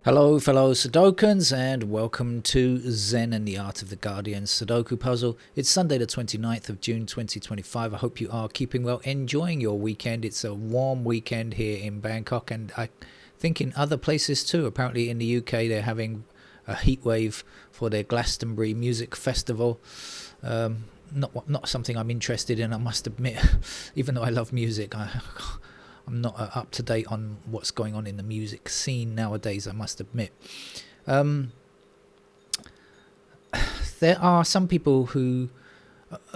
Hello, fellow Sudokans, and welcome to Zen and the Art of the Guardian Sudoku Puzzle. It's Sunday, the 29th of June 2025. I hope you are keeping well, enjoying your weekend. It's a warm weekend here in Bangkok, and I think in other places too. Apparently, in the UK, they're having a heat wave for their Glastonbury Music Festival. Not something I'm interested in, I must admit. Even though I love music, I'm not up to date on what's going on in the music scene nowadays, I must admit. There are some people who,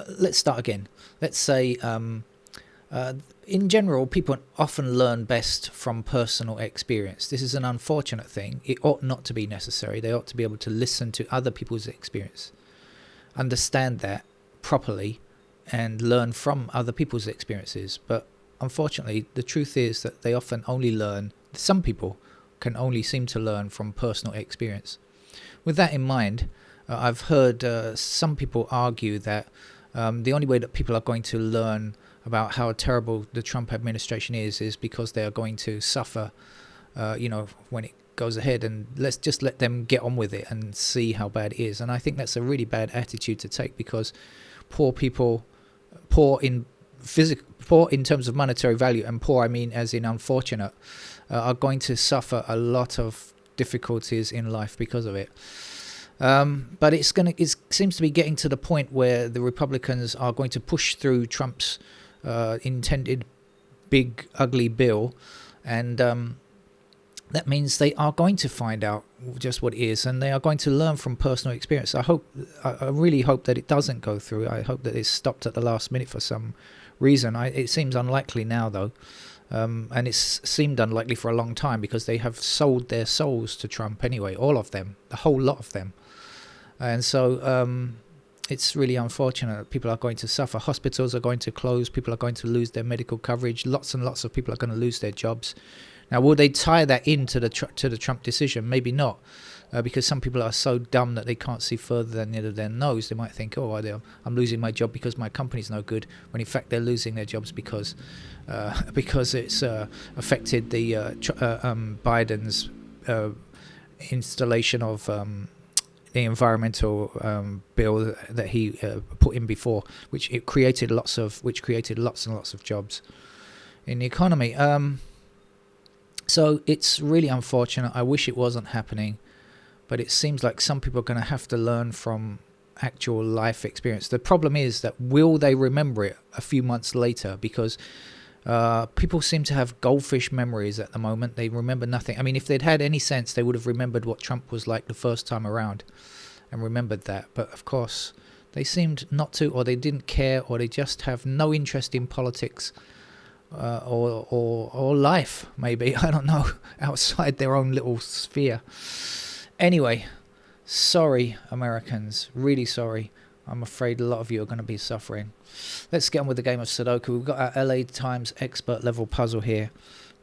let's start again. Let's say, in general, people often learn best from personal experience. This is an unfortunate thing. It ought not to be necessary. They ought to be able to listen to other people's experience, understand that properly, and learn from other people's experiences. But unfortunately, the truth is that they often only learn, some people can only seem to learn from personal experience. With that in mind, I've heard some people argue that the only way that people are going to learn about how terrible the Trump administration is because they are going to suffer, when it goes ahead, and let's just let them get on with it and see how bad it is. And I think that's a really bad attitude to take, because poor people, poor in terms of monetary value, and poor I mean as in unfortunate, are going to suffer a lot of difficulties in life because of it. But it seems to be getting to the point where the Republicans are going to push through Trump's intended big ugly bill, and that means they are going to find out just what it is, and they are going to learn from personal experience. I really hope that it doesn't go through. I hope that it's stopped at the last minute for some reason. It seems unlikely now, though, and it's seemed unlikely for a long time, because they have sold their souls to Trump anyway, all of them, the whole lot of them. And so it's really unfortunate. People are going to suffer. Hospitals are going to close. People are going to lose their medical coverage. Lots and lots of people are going to lose their jobs. Now, will they tie that into the Trump decision? Maybe not, because some people are so dumb that they can't see further than the end of their nose. They might think, "Oh, I'm losing my job because my company's no good," when in fact they're losing their jobs because it's affected the Biden's installation of the environmental bill that he put in before, which created lots and lots of jobs in the economy. So it's really unfortunate. I wish it wasn't happening, but it seems like some people are going to have to learn from actual life experience. The problem is that will they remember it a few months later? Because people seem to have goldfish memories at the moment. They remember nothing. I mean, if they'd had any sense, they would have remembered what Trump was like the first time around and remembered that. But of course, they seemed not to, or they didn't care, or they just have no interest in politics. Or life, maybe, I don't know, outside their own little sphere. Anyway, sorry, Americans, really sorry. I'm afraid a lot of you are going to be suffering. Let's get on with the game of Sudoku. We've got our LA Times expert level puzzle here.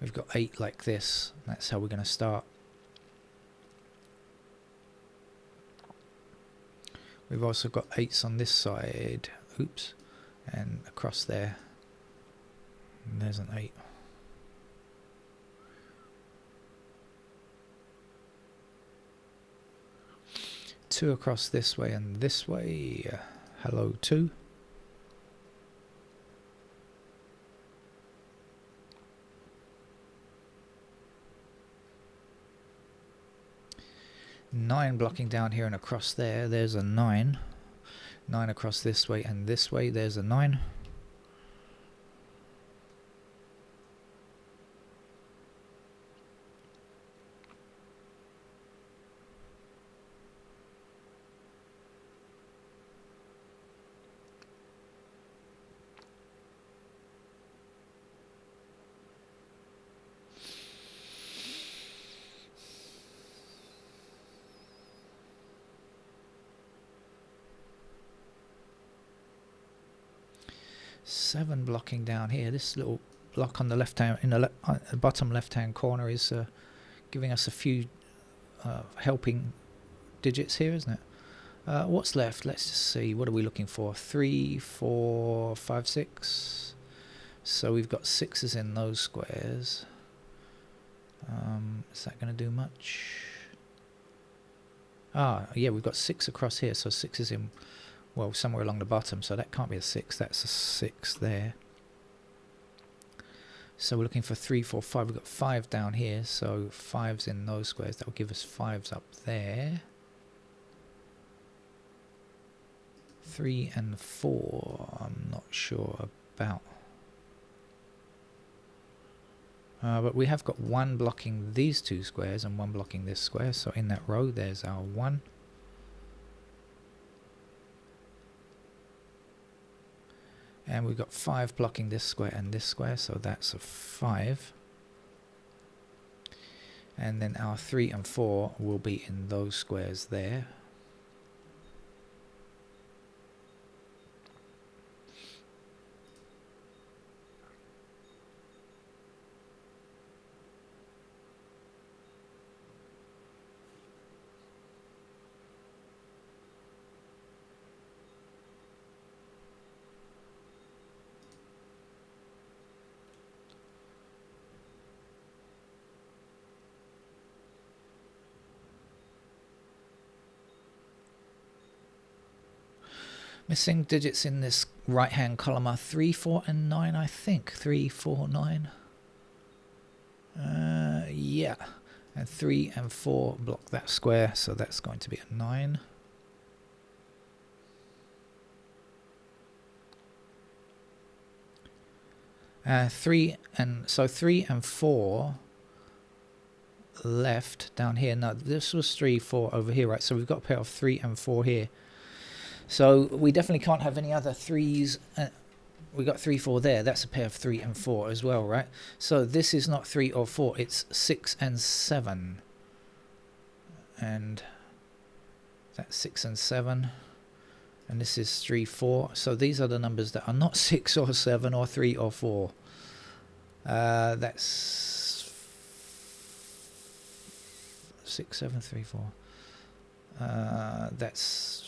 We've got 8 like this. That's how we're going to start. We've also got 8s on this side. Oops. And across there. And there's an 8. Two across this way and this way. Hello, 2. Nine blocking down here and across there. There's a 9. 9 across this way and this way. There's a 9. Seven blocking down here. This little block on the left hand, in the bottom left hand corner, is giving us a few helping digits here, isn't it? What's left? Let's just see. What are we looking for? 3, 4, 5, 6. So we've got 6s in those squares. Is that going to do much? Ah, yeah, we've got 6 across here, so 6 is in, well, somewhere along the bottom, so that can't be a 6, that's a 6 there. So we're looking for 3, 4, 5. We've got 5 down here, so 5's in those squares. That will give us 5's up there. 3 and 4, I'm not sure about. But we have got 1 blocking these 2 squares and 1 blocking this square. So in that row, there's our 1. And we've got 5 blocking this square and this square, so that's a 5. And then our 3 and 4 will be in those squares there. Missing digits in this right hand column are 3, 4 and 9, I think. 3, 4, 9. Yeah. And 3 and 4 block that square, so that's going to be a 9. Three and 4 left down here. No, this was 3, 4 over here, right? So we've got a pair of 3 and 4 here. So we definitely can't have any other 3s. We got 3, 4 there. That's a pair of 3 and 4 as well, right? So this is not 3 or 4. It's 6 and 7. And that's 6 and 7. And this is 3, 4. So these are the numbers that are not 6 or 7 or 3 or 4. That's 6, 7, 3, 4. That's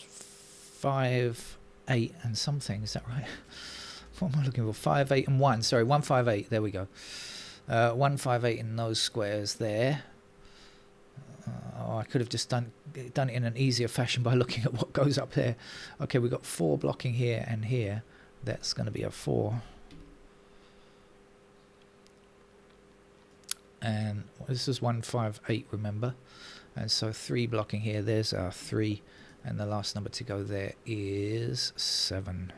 5, 8 and something. Is that right? What am I looking for? 5, 8 and 1. Sorry, 1, 5, 8. There we go. 1, 5, 8 in those squares there. I could have just done it in an easier fashion by looking at what goes up there. Okay, we've got 4 blocking here and here. That's going to be a 4. And this is 1, 5, 8, remember? And so 3 blocking here. There's our 3. And the last number to go there is 7.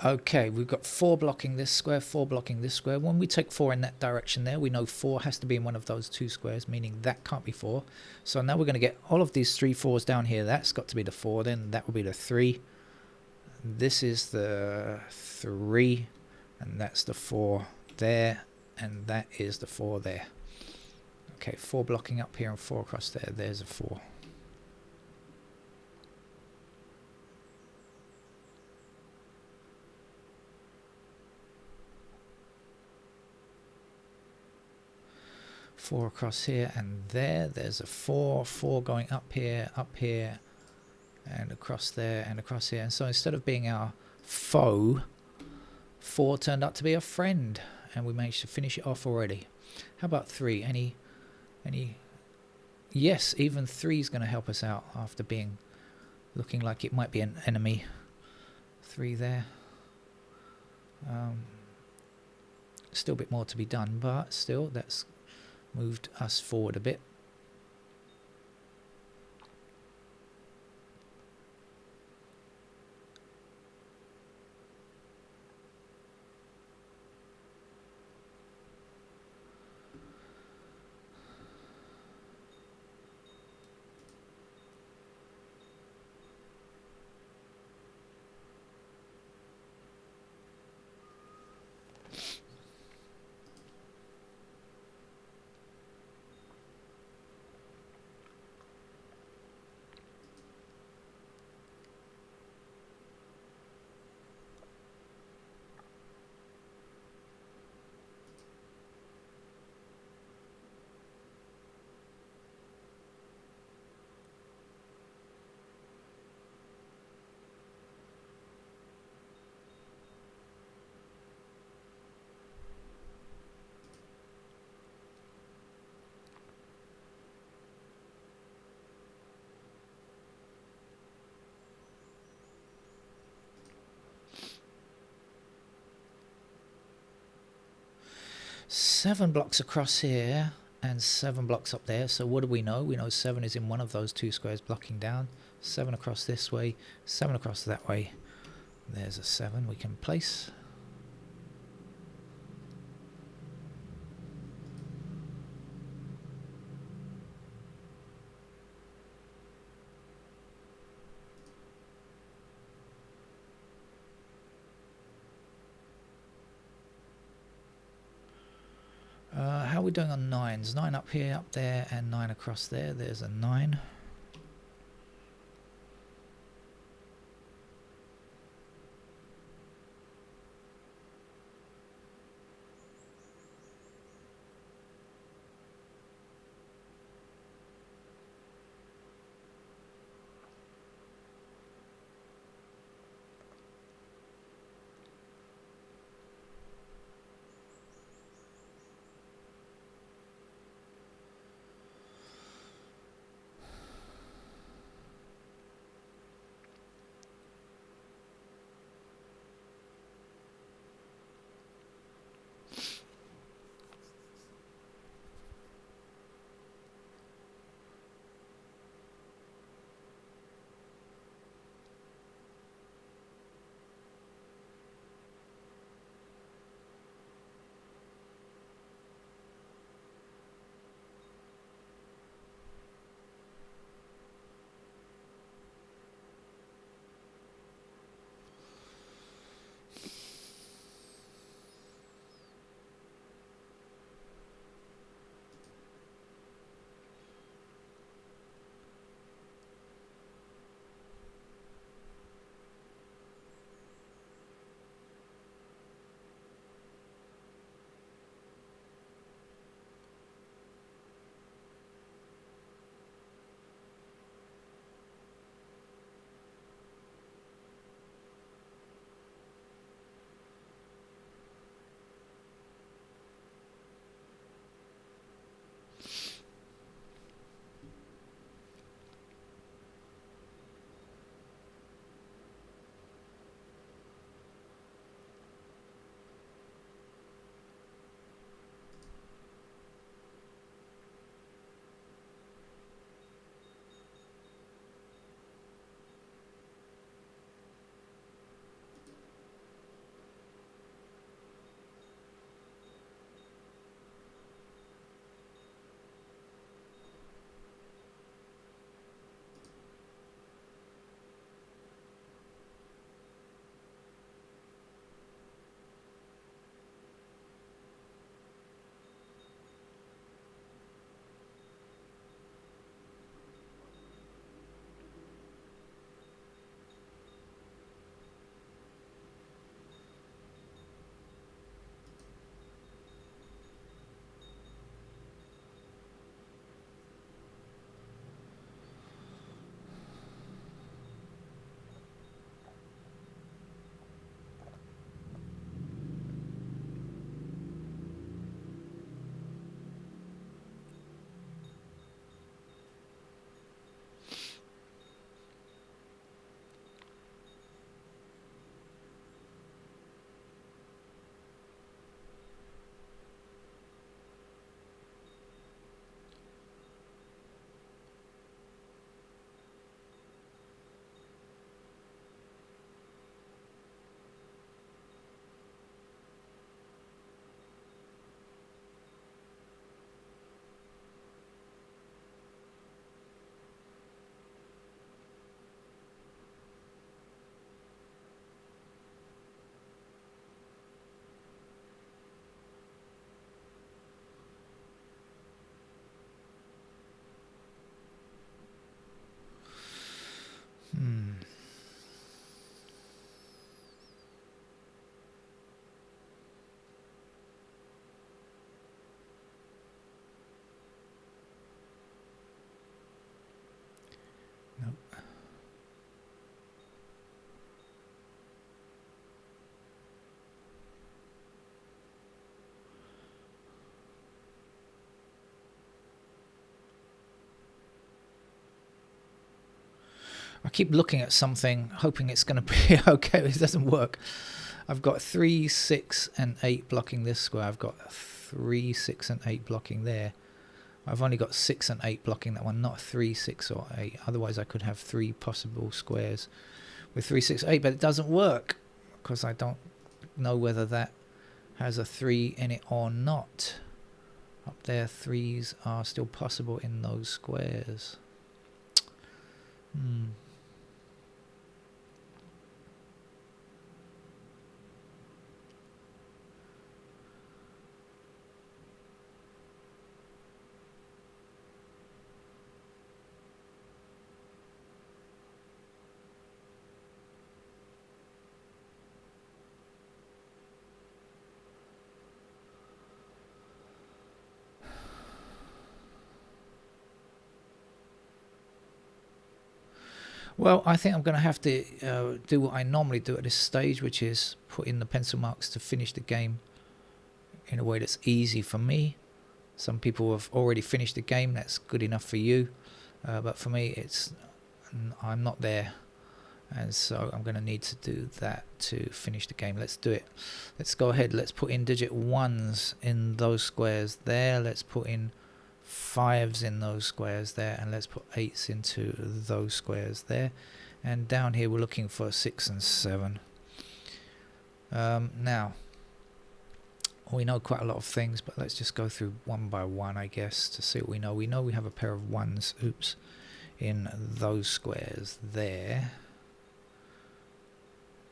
Okay, we've got 4 blocking this square, 4 blocking this square. When we take 4 in that direction there, we know 4 has to be in one of those 2 squares, meaning that can't be 4. So now we're going to get all of these 3 4s down here. That's got to be the 4 then. That will be the 3. This is the 3, and that's the 4 there, and that is the 4 there. Okay, 4 blocking up here and 4 across there. There's a 4. Four across here and there. There's a 4. 4 going up here, and across there, and across here. And so instead of being our foe, 4 turned out to be a friend, and we managed to finish it off already. How about 3? Any? Yes, even 3 is going to help us out after looking like it might be an enemy. 3 there. Still a bit more to be done, but still, that's moved us forward a bit. Seven blocks across here and 7 blocks up there. So what do we know? We know 7 is in one of those 2 squares blocking down. 7 across this way, 7 across that way. There's a 7 we can place. How are we doing on 9s? 9 up here, up there, and 9 across there. There's a 9. I keep looking at something, hoping it's going to be okay. It doesn't work. I've got 3, 6, and 8 blocking this square. I've got 3, 6, and 8 blocking there. I've only got 6 and 8 blocking that one, not 3, 6, or 8. Otherwise, I could have 3 possible squares with 3, 6, 8, but it doesn't work because I don't know whether that has a 3 in it or not. Up there, 3s are still possible in those squares. Well, I think I'm going to have to do what I normally do at this stage, which is put in the pencil marks to finish the game in a way that's easy for me. Some people have already finished the game, that's good enough for you. But for me, I'm not there. And so I'm going to need to do that to finish the game. Let's do it. Let's go ahead. Let's put in digit 1s in those squares there. Let's put in 5s in those squares there, and let's put 8s into those squares there. And down here we're looking for 6 and 7. Now we know quite a lot of things, but let's just go through one by one, I guess, to see what we know. We know we have a pair of 1s, in those squares there,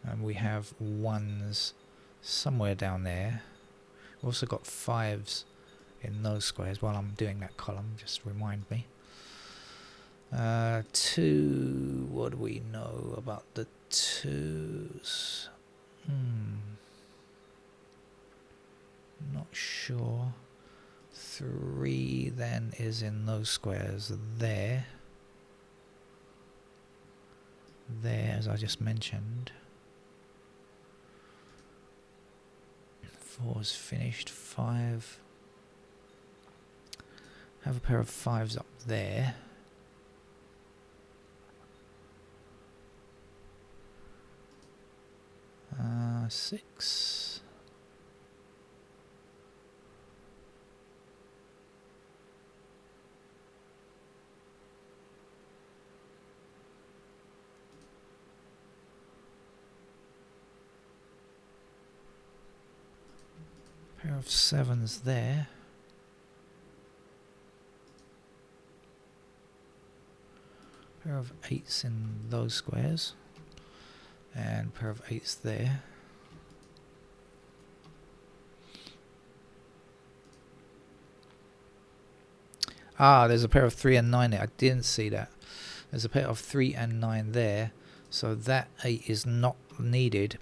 and we have 1s somewhere down there. We've also got 5s in those squares. While I'm doing that column, just remind me. 2, what do we know about the 2s? Not sure. 3 then is in those squares there. There, as I just mentioned. 4's finished. 5. Have a pair of 5s up there. 6. Pair of 7s there. Pair of 8s in those squares, and pair of 8s there. There's a pair of 3 and 9 there. I didn't see that. There's a pair of 3 and 9 there, so that 8 is not needed.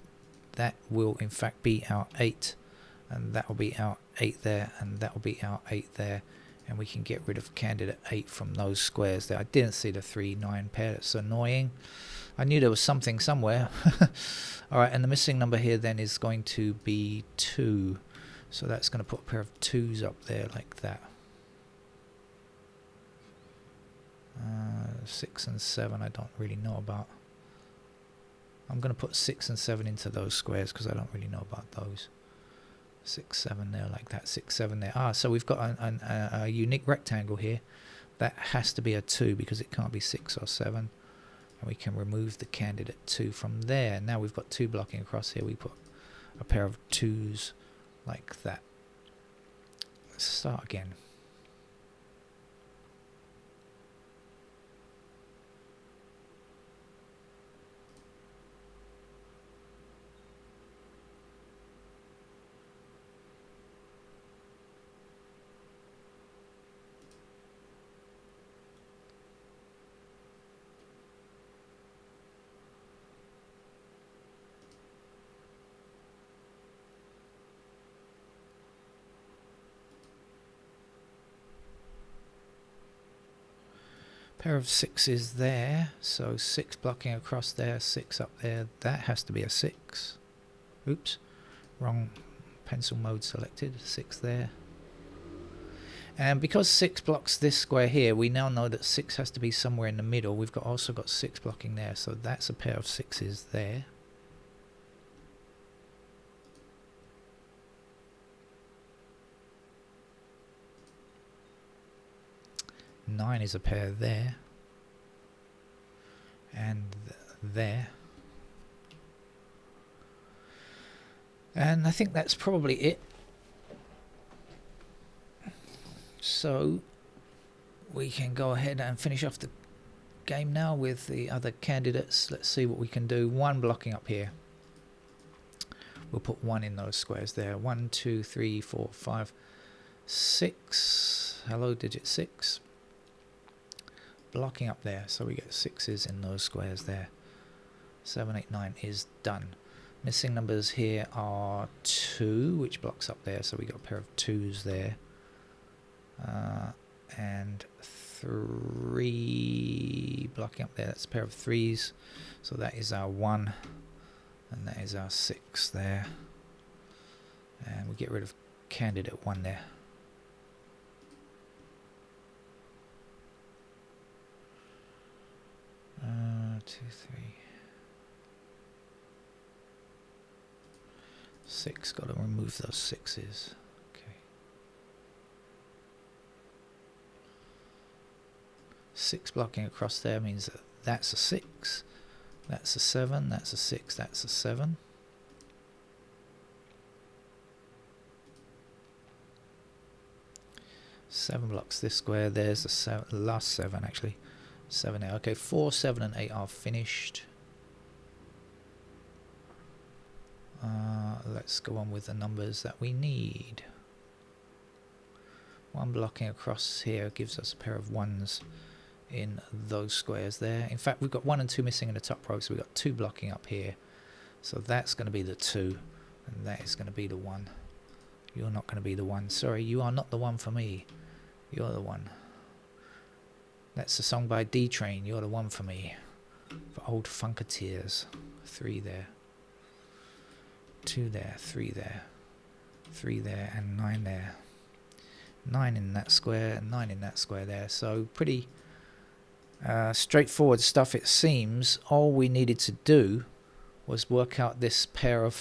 That will in fact be our 8, and that will be our 8 there, and that will be our 8 there. And we can get rid of candidate 8 from those squares there. I didn't see the 3-9 pair. That's annoying. I knew there was something somewhere. Alright, and the missing number here then is going to be 2. So that's going to put a pair of 2s up there like that. 6 and 7 I don't really know about. I'm going to put 6 and 7 into those squares because I don't really know about those. 6, 7 there like that, 6, 7 there. So we've got a unique rectangle here. That has to be a 2 because it can't be 6 or 7. And we can remove the candidate 2 from there. Now we've got 2 blocking across here. We put a pair of 2s like that. Let's start again. Pair of 6s there, so 6 blocking across there, 6 up there. That has to be a 6. Oops, wrong pencil mode selected. 6 there. And because 6 blocks this square here, we now know that 6 has to be somewhere in the middle. We've also got 6 blocking there, so that's a pair of 6s there. Nine is a pair there. And there. And I think that's probably it. So we can go ahead and finish off the game now with the other candidates. Let's see what we can do. 1 blocking up here. We'll put 1 in those squares there. 1, 2, 3, 4, 5, 6. Hello, digit 6. Blocking up there, so we get 6s in those squares there. 7, 8, 9 is done. Missing numbers here are 2, which blocks up there, so we got a pair of 2s there. And 3 blocking up there, that's a pair of 3s, so that is our 1, and that is our 6 there. And we get rid of candidate 1 there. Two, 3, 6. Got to remove those 6s. Okay. 6 blocking across there means that that's a 6. That's a 7. That's a 6. That's a 7. Seven blocks this square. There's the 7, last 7 actually. 7, 8. Okay, 4, 7, and 8 are finished. Let's go on with the numbers that we need. 1 blocking across here gives us a pair of 1s in those squares there. In fact, we've got 1 and 2 missing in the top row, so we've got 2 blocking up here. So that's going to be the 2, and that is going to be the 1. You're not going to be the 1. Sorry, you are not the one for me. You're the one. That's a song by D-Train. You're the one for me. For old Funketeers. 3 there. 2 there. 3 there. 3 there. And 9 there. 9 in that square. And 9 in that square there. So pretty straightforward stuff it seems. All we needed to do was work out this pair of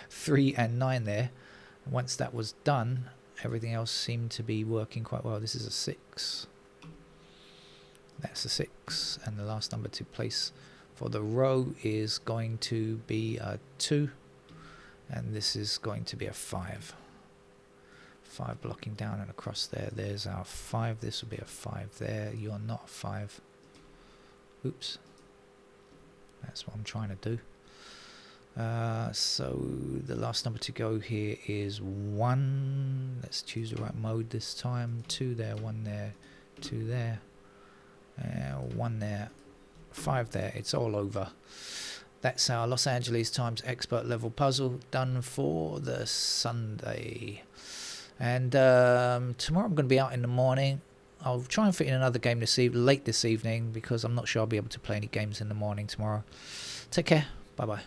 3 and 9 there. Once that was done, everything else seemed to be working quite well. This is a 6. That's a 6, and the last number to place for the row is going to be a 2, and this is going to be a 5. 5 blocking down and across there. There's our 5. This will be a 5 there. You're not a 5. Oops. That's what I'm trying to do. So the last number to go here is 1. Let's choose the right mode this time. 2 there, 1 there, 2 there. 1 there, 5 there. It's all over. That's our Los Angeles times expert level puzzle done for the Sunday. And tomorrow I'm going to be out in the morning. I'll try and fit in another game late this evening, because I'm not sure I'll be able to play any games in the morning tomorrow. Take care. Bye bye.